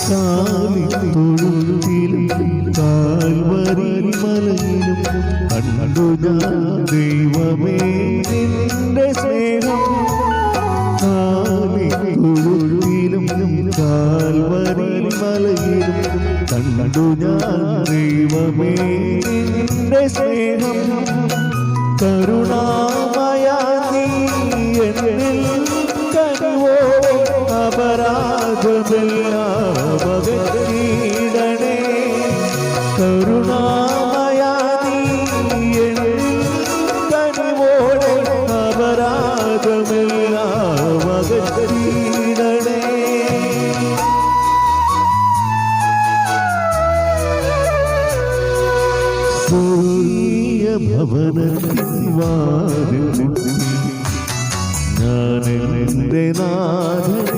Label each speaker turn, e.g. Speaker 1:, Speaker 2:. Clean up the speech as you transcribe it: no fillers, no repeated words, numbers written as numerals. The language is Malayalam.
Speaker 1: കാലിത്തൊഴുത്തിലും കാൽവരി മലയിലും കണ്ടു ഞാൻ ദൈവമേ നിന്റെ സ്നേഹം. കാലിത്തൊഴുത്തിലും കാൽവരി മലയിലും കണ്ടു ഞാൻ ദൈവമേ നിന്റെ സ്നേഹം. കരുണാമയ നീ എന്നിൽ കനിവോ അപരാധമെല്ലാം അകറ്റിയിടണേ. കരുണാമയ നീ എന്നിൽ കനിവോടെ അപരാധമെല്ലാം അകറ്റിയിടണേ. ഭവനത്തിൻ വാതിൽ മുട്ടി ഞാൻ എൻ്റെ നാഥനെ